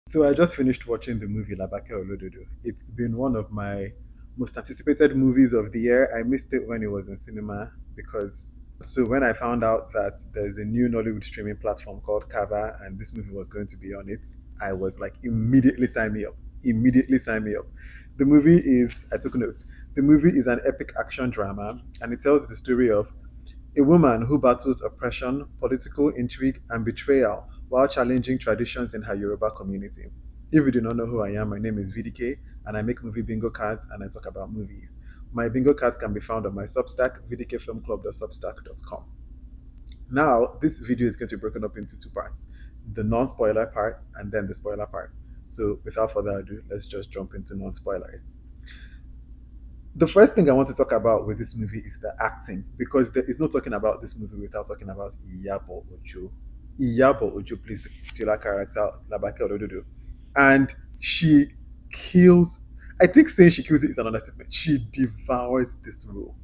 So I just finished watching the movie Labake Olododo. It's been one of my most anticipated movies of the year. I missed it when it was in cinema because when I found out that there's a new Nollywood streaming platform called Kava and this movie was going to be on it, I was like immediately sign me up. Immediately sign me up. The movie is I took notes. The movie is an epic action drama and it tells the story of a woman who battles oppression, political intrigue, and betrayal while challenging traditions in her Yoruba community. If you do not know who I am, my name is VDK, and I make movie bingo cards and I talk about movies. My bingo cards can be found on my Substack, vdkfilmclub.substack.com. Now, this video is going to be broken up into two parts, the non spoiler part and then the spoiler part. So, without further ado, let's just jump into non spoilers. The first thing I want to talk about with this movie is the acting because there is no talking about this movie without talking about Iyabo Ojo. Iyabo Ojo plays the titular character Labake Olododo, and she kills. I think saying she kills it is an understatement. She devours this role.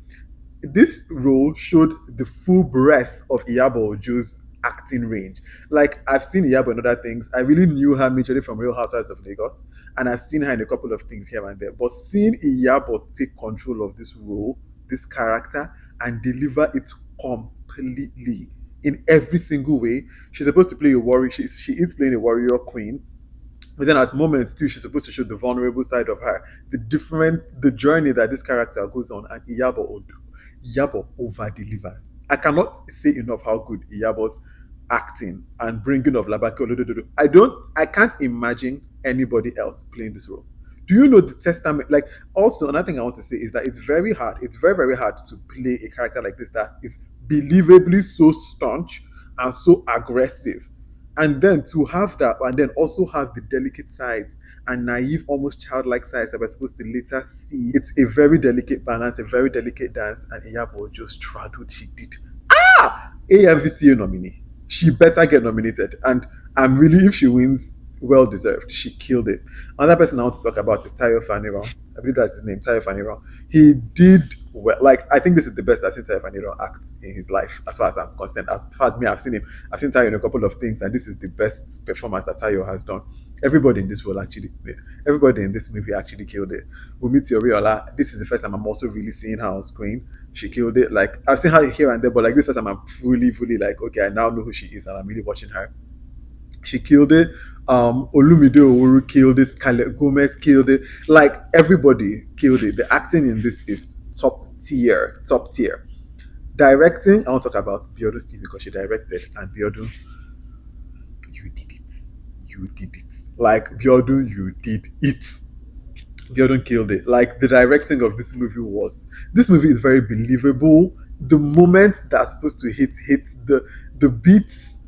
This role showed the full breadth of Iyabo Ojo's acting range. Like I've seen Iyabo in other things. I really knew her majorly from Real Housewives of Lagos, and I've seen her in a couple of things here and there. But seeing Iyabo take control of this role, this character, and deliver it completely in every single way. She's supposed to play a warrior. She is playing a warrior queen, but then at moments too, she's supposed to show the vulnerable side of her, the journey that this character goes on, and Iyabo over delivers. I cannot say enough how good Iyabo's acting and bringing of Labake Olododo. I can't imagine anybody else playing this role. Do you know the testament? Like, also another thing I want to say is that it's very hard. It's very very hard to play a character like this that is believably so staunch and so aggressive, and then to have that, and then also have the delicate sides and naive, almost childlike sides that we're supposed to later see. It's a very delicate balance, a very delicate dance, and Iyabo just straddled. She did. AMVCA nominee. She better get nominated, and I'm really, if she wins, well deserved. She killed it. Another person I want to talk about is Tayo Faniro. I believe that's his name, Tayo Faniro. He did well. Like I think this is the best I've seen Tayo Faniro act in his life, as far as I'm concerned. As far as me, I've seen him. I've seen Tayo in a couple of things, and this is the best performance that Tayo has done. Everybody in this role actually, everybody in this movie actually killed it. Wumi Oriola, this is the first time I'm also really seeing her on screen. She killed it. Like I've seen her here and there, but like this first time I'm fully like, okay, I now know who she is, and I'm really watching her. She killed it. Olumide Oworu killed it. Scarlett Gomez killed it. Like everybody killed it. The acting in this is top tier, top tier. Directing, I want to talk about Biodu's TV because she directed, and Biodu, you did it. You did it. Like Biodu, you did it. Biodu killed it. Like the directing of this movie was. This movie is very believable. The moment that's supposed to hit the beats.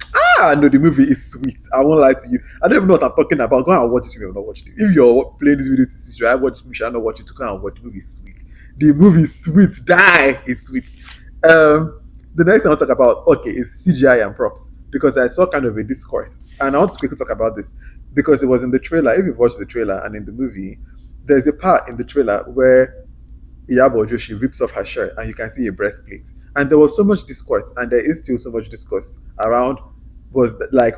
No, the movie is sweet. I won't lie to you. I don't even know what I'm talking about. Go and watch it if you have not watched it. If you're playing this video to see, should I watch this movie? Should I not watch it? To go and watch the movie is sweet. The movie is sweet. Die is sweet. The next thing I'll talk about, okay, is CGI and props because I saw kind of a discourse, and I want to quickly talk about this because it was in the trailer. If you've watched the trailer and in the movie, there's a part in the trailer where Iyabo Ojo, she rips off her shirt and you can see a breastplate. And there was so much discourse, and there is still so much discourse around was that, like,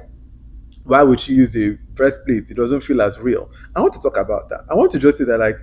why would she use a breastplate? It doesn't feel as real. I want to talk about that. I want to just say that, like,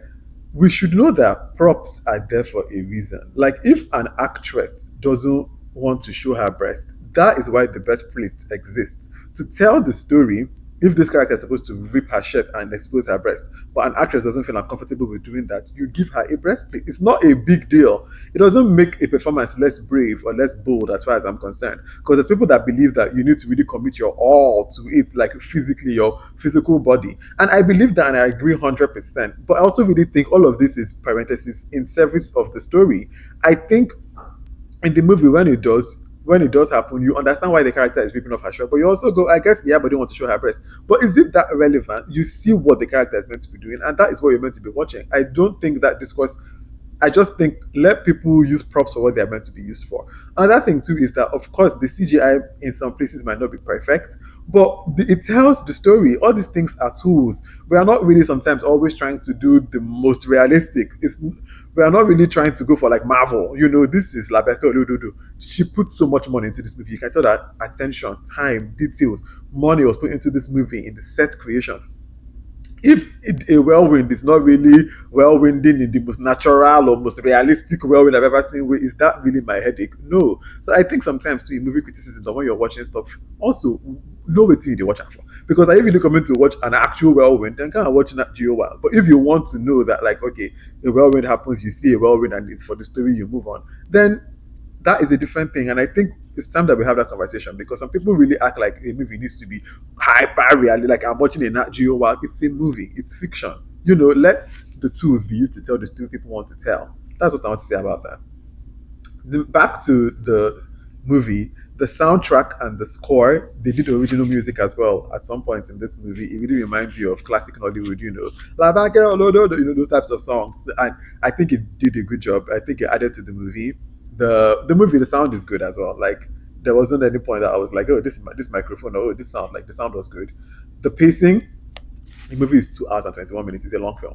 we should know that props are there for a reason. Like, if an actress doesn't want to show her breast, that is why the breastplate exists. To tell the story, if this character is supposed to rip her shirt and expose her breast, but an actress doesn't feel uncomfortable with doing that, you give her a breastplate. It's not a big deal. It doesn't make a performance less brave or less bold as far as I'm concerned. Because there's people that believe that you need to really commit your all to it, like physically, your physical body. And I believe that and I agree 100%. But I also really think all of this is parenthesis in service of the story. I think in the movie when it does happen, you understand why the character is ripping off her shirt, but you also go, I guess, yeah, but they want to show her breast. But is it that relevant? You see what the character is meant to be doing, and that is what you're meant to be watching. I don't think that discourse. I just think let people use props for what they're meant to be used for. Another thing too is that of course the CGI in some places might not be perfect, but it tells the story. All these things are tools. We are not really sometimes always trying to do the most realistic. We are not really trying to go for like Marvel. This is Labake Olododo. She put so much money into this movie. You can tell that attention, time, details, money was put into this movie in the set creation. a whirlwind is not really whirlwinding in the most natural or most realistic whirlwind I've ever seen, is that really my headache? No. So I think sometimes too in movie criticism, that when you're watching stuff, also know what you watch out for. Because I really coming to watch an actual whirlwind, then kind of watching that geo while. But if you want to know that, like, okay, a whirlwind happens, you see a whirlwind, and for the story you move on, then that is a different thing. And I think it's time that we have that conversation, because some people really act like a movie needs to be hyper reality. Like I'm watching a Nat Geo while it's a movie, it's fiction. Let the tools be used to tell the story people want to tell. That's what I want to say about that. Back to the movie, the soundtrack and the score, they did original music as well at some points in this movie. It really reminds you of classic Nollywood, Labake Olododo, those types of songs. And I think it did a good job. I think it added to the movie. The sound is good as well. Like there wasn't any point that I was like, oh, this microphone, oh, this sound, like the sound was good. The pacing, the movie is 2 hours and 21 minutes. It's a long film.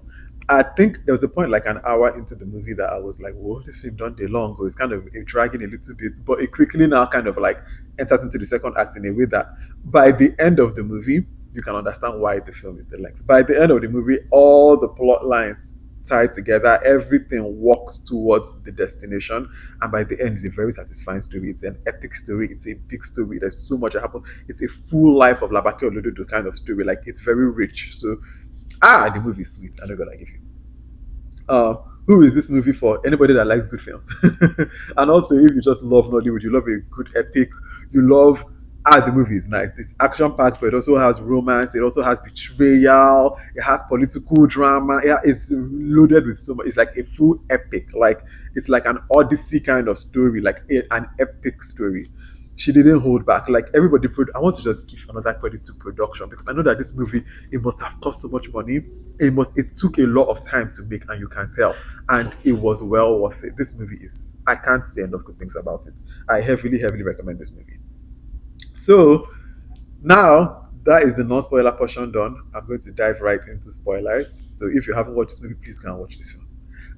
I think there was a point like an hour into the movie that I was like, whoa, this film done day long. It's kind of dragging a little bit, but it quickly now kind of like enters into the second act in a way that by the end of the movie, you can understand why the film is the length. By the end of the movie, all the plot lines tied together, everything walks towards the destination, and by the end, it's a very satisfying story. It's an epic story. It's a big story. There's so much that happened. It's a full life of Labake Olododo kind of story. Like it's very rich. So the movie is sweet. I'm not gonna give you. Uh, who is this movie for? Anybody that likes good films, and also if you just love Nollywood, you love a good epic, you love. The movie is nice. It's action packed, but it also has romance. It also has betrayal. It has political drama. Yeah, it's loaded with so much. It's like a full epic. Like it's like an Odyssey kind of story, like an epic story. She didn't hold back. Like everybody, I want to just give another credit to production, because I know that this movie, it must have cost so much money. It took a lot of time to make, and you can tell, and it was well worth it. This movie is, I can't say enough good things about it. I heavily recommend this movie. So now that is the non-spoiler portion done. I'm going to dive right into spoilers. So if you haven't watched this movie, please go and watch this film.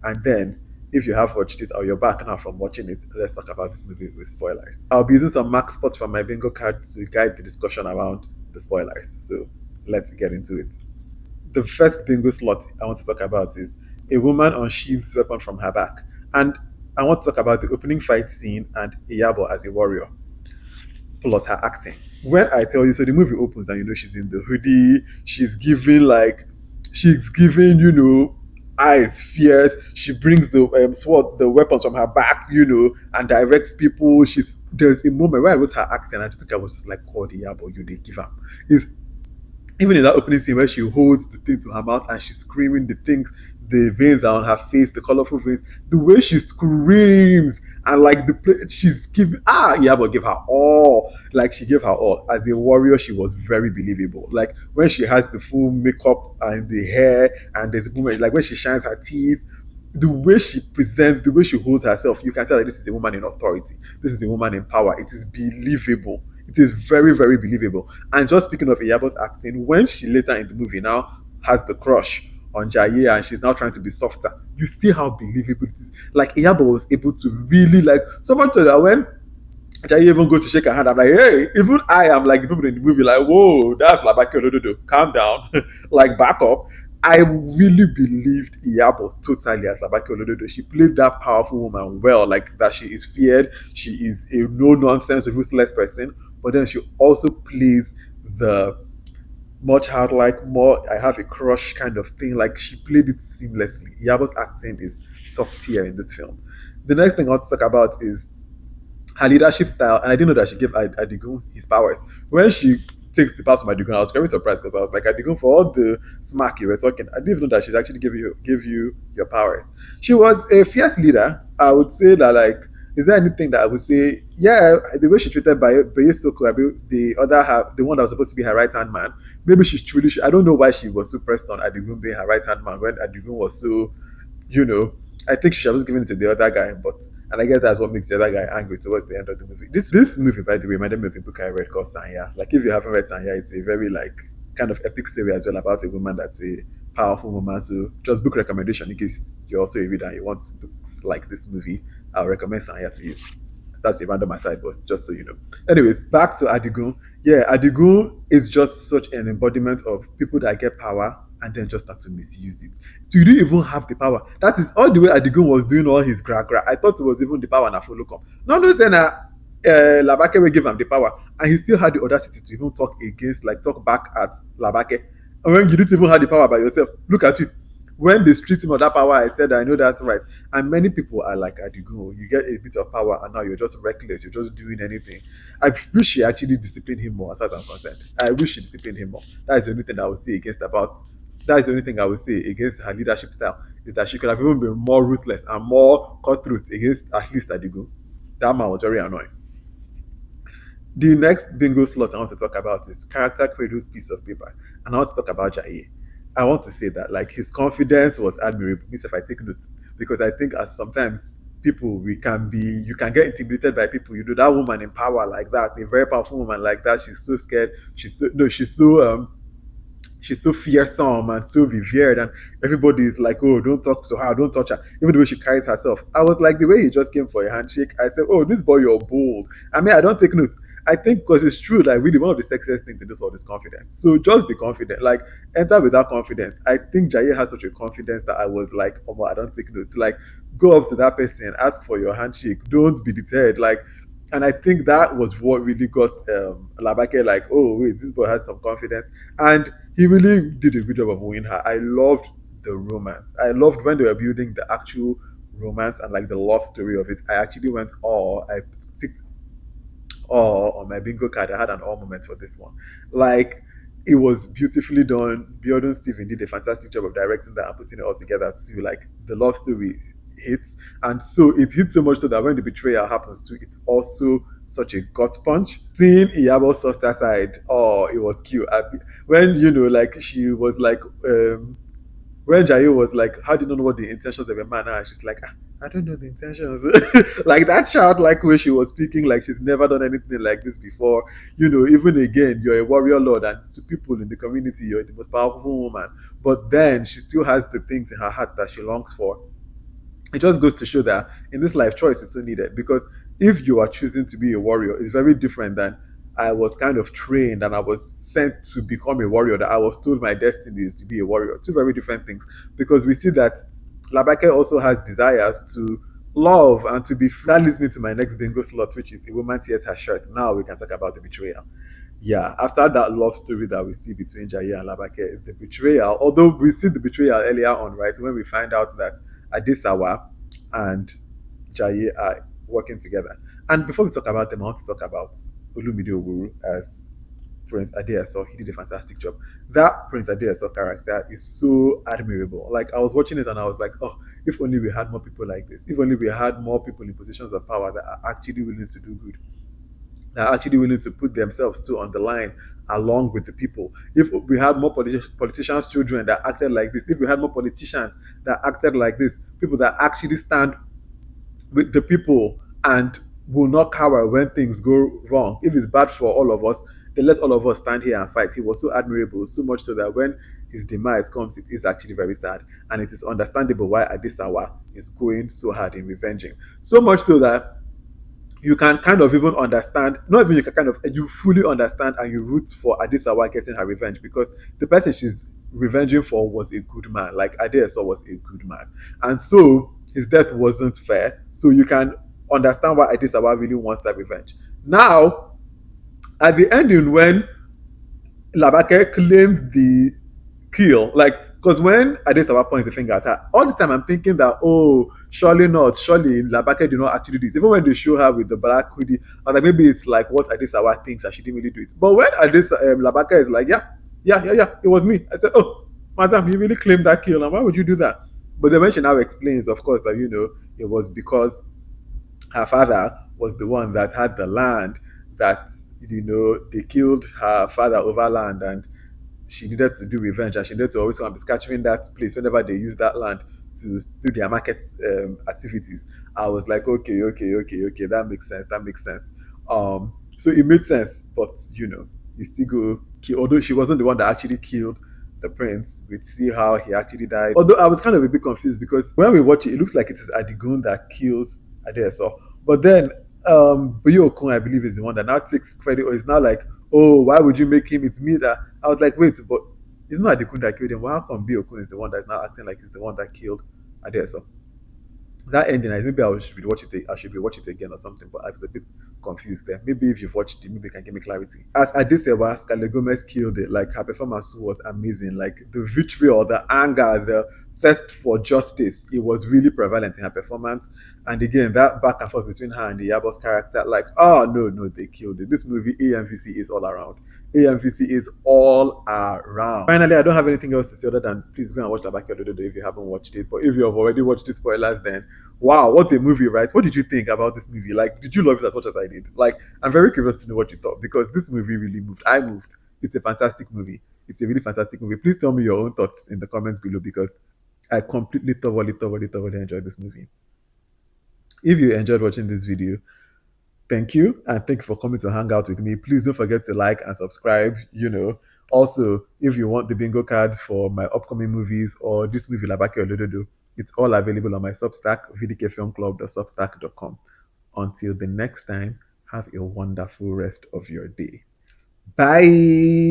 And then if you have watched it or you're back now from watching it, let's talk about this movie with spoilers. I'll be using some mark spots from my bingo card to guide the discussion around the spoilers. So let's get into it. The first bingo slot I want to talk about is a woman unsheathes weapon from her back. And I want to talk about the opening fight scene and Iyabo as a warrior, plus her acting. When I tell you, so the movie opens and she's in the hoodie, she's giving, eyes fierce. She brings the sword, the weapons from her back, and directs people. There's a moment where I wrote her acting, and I think I was just like, God, yeah, but you did give up. Is even in that opening scene where she holds the thing to her mouth and she's screaming, the things, the veins are on her face, the colorful veins, the way she screams, and like she's giving, yeah, but give her all. Like she gave her all. As a warrior, she was very believable. Like when she has the full makeup and the hair, and there's a moment like when she shines her teeth, the way she presents, the way she holds herself, you can tell that this is a woman in authority. This is a woman in power. It is believable. It is very believable. And just speaking of Iyabo's acting, when she later in the movie now has the crush on Jaye and she's now trying to be softer, you see how believable it is. Like Iyabo was able to really like someone told her when Jaye even goes to shake her hand, I'm like, hey, even I am like the people in the movie, like, whoa, that's Labake Olododo. Calm down. Like back up. I really believed Iyabo totally as Labake Olododo. She played that powerful woman well, like that she is feared, she is a no nonsense, ruthless person, but then she also plays the much hard like more I have a crush kind of thing. Like she played it seamlessly. Iyabo's acting is top tier in this film. The next thing I want to talk about is her leadership style, and I didn't know that she gave Adigun his powers. When she takes the pass from Adigun, I was very surprised because I was like, Adigun, for all the smack you were talking, I didn't even know that she's actually give you your powers. She was a fierce leader. I would say that like, is there anything that I would say? Yeah, the way she treated Bayesoko, the other half, the one that was supposed to be her right hand man. Maybe she's truly. I don't know why she was so pressed on Adigun being her right hand man when Adigun was so, you know, I think she was giving it to the other guy, but and I guess that's what makes the other guy angry towards the end of the movie. This movie, by the way, reminded me of a book I read called Sanya. Like if you haven't read Sanya, it's a very like kind of epic story as well about a woman that's a powerful woman. So just book recommendation in case you're also a reader and you want books like this movie. I'll recommend Sanya to you. That's a random aside, but just so you know. Anyways, back to Adigun. Yeah, Adigun is just such an embodiment of people that get power and then just start to misuse it. So you didn't even have the power. That is all the way Adigun was doing all his gra. I thought it was even the power na follow come. No, saying that Labake will give him the power, and he still had the audacity to even talk against, like talk back at Labake. And when you didn't even have the power by yourself, look at you. When they stripped him of that power, I said, I know that's right. And many people are like, Adigun, you get a bit of power and now you're just reckless, you're just doing anything. I wish she actually disciplined him more, as far as I'm concerned. I wish she disciplined him more. That is the only thing I would say against about. That is the only thing I would say against her leadership style, is that she could have even been more ruthless and more cutthroat against at least Adigun. That man was very annoying. The next bingo slot I want to talk about is character cradles piece of paper. And I want to talk about Jaye. I want to say that like his confidence was admirable. Means if I take notes, because I think as sometimes people we can be, you can get intimidated by people. You know that woman in power like that, a very powerful woman like that. She's so scared. She's so no. She's so fearsome and so revered, and everybody is like, "Oh, don't talk to her, don't touch her." Even the way she carries herself, I was like, the way he just came for a handshake. I said, "Oh, this boy, you're bold." I mean, I don't take note. I think because it's true, like really one of the sexiest things in this world is confidence. So just be confident, like enter with that confidence. I think Jaye has such a confidence that I was like, "Oh, I don't take notes." Like go up to that person, ask for your handshake. Don't be deterred. Like, and I think that was what really got Labake like, oh wait, this boy has some confidence, and he really did a good job of winning her. I loved the romance. I loved when they were building the actual romance and like the love story of it. I actually went all. I ticked all on my bingo card. I had an all moment for this one. Like it was beautifully done. Biodun Steven did a fantastic job of directing that and putting it all together too. Like the love story hits, and so it hits so much so that when the betrayal happens too, it's also such a gut punch. Seeing Iyabo's softer side, oh, it was cute. When like she was like, when Jayo was like, "How do you know what the intentions of a man are?" She's like, "Ah, I don't know the intentions." Like that childlike way she was speaking, like she's never done anything like this before. Even again, you're a warrior lord, and to people in the community, you're the most powerful woman. But then she still has the things in her heart that she longs for. It just goes to show that in this life, choice is so needed, because if you are choosing to be a warrior, it's very different than I was kind of trained and I was sent to become a warrior, that I was told my destiny is to be a warrior. Two very different things, because we see that Labake also has desires to love and to be. That leads me to my next bingo slot, which is a woman tears her shirt. Now we can talk about the betrayal. Yeah, after that love story that we see between Jaya and Labake, the betrayal, although we see the betrayal earlier on, right, when we find out that Adisawa and Jaya are working together. And before we talk about them, I want to talk about Olumide Oguru as Prince Adeyaso. He did a fantastic job. That Prince Adeyaso character is so admirable. Like I was watching it and I was like, oh, if only we had more people like this. If only we had more people in positions of power that are actually willing to do good, that are actually willing to put themselves too on the line along with the people. If we had more politicians' children that acted like this, if we had more politicians that acted like this, people that actually stand with the people and will not cower when things go wrong. If it's bad for all of us, then let all of us stand here and fight. He was so admirable, so much so that when his demise comes, it is actually very sad. And it is understandable why Adisawa is going so hard in revenging. So much so that you can kind of even understand, not even you can kind of, you fully understand and you root for Adisawa getting her revenge, because the person she's revenging for was a good man. Like Adeoso was a good man. And so his death wasn't fair. So you can understand why Adisawa really wants that revenge. Now, at the ending, when Labake claims the kill, like, because when Adesawa points the finger at her, all this time I'm thinking that, oh, surely not, surely Labake did not actually do it. Even when they show her with the black hoodie, I was like, maybe it's like what Adesawa thinks and she didn't really do it. But when Labake is like, yeah, it was me. I said, oh, madam, you really claimed that kill, and why would you do that? But then when she now explains, of course, that it was because her father was the one that had the land, that they killed her father over land, and she needed to do revenge, and she needed to always come and be scattering that place whenever they use that land to do their market activities. I was like, okay, that makes sense. That makes sense. So it made sense, but you still go kill. Although she wasn't the one that actually killed the prince, we see how he actually died. Although I was kind of a bit confused, because when we watch it, it looks like it is Adigun that kills Adeso. But then Buyokun, I believe, is the one that now takes credit, or is now like, oh, why would you make him? It's me that. I was like, wait, but It's not Adekun that killed him. Well, how come Biokun is the one that's now acting like he's the one that killed Adeso? That ending, maybe should be watch it. I should be watch it again or something. But I was a bit confused there. Maybe if you've watched it, maybe you can give me clarity. As Adesewa, Scarlett Gomez killed it. Like her performance was amazing. Like the vitriol, the anger, the thirst for justice. It was really prevalent in her performance. And again, that back and forth between her and the Yabo's character, like, oh no, no, they killed it. This movie, AMVC is all around. AMVC is all around. Finally, I don't have anything else to say other than please go and watch Labake Olododo if you haven't watched it. But if you have already watched the spoilers, then wow, what a movie, right? What did you think about this movie? Like, did you love it as much as I did? Like, I'm very curious to know what you thought because this movie really moved. I moved. It's a fantastic movie. It's a really fantastic movie. Please tell me your own thoughts in the comments below because I completely, thoroughly enjoyed this movie. If you enjoyed watching this video, thank you and thank you for coming to hang out with me. Please don't forget to like and subscribe. Also, if you want the bingo cards for my upcoming movies or this movie Labake Olododo, it's all available on my Substack, vdkfilmclub.substack.com. Until the next time, have a wonderful rest of your day. Bye.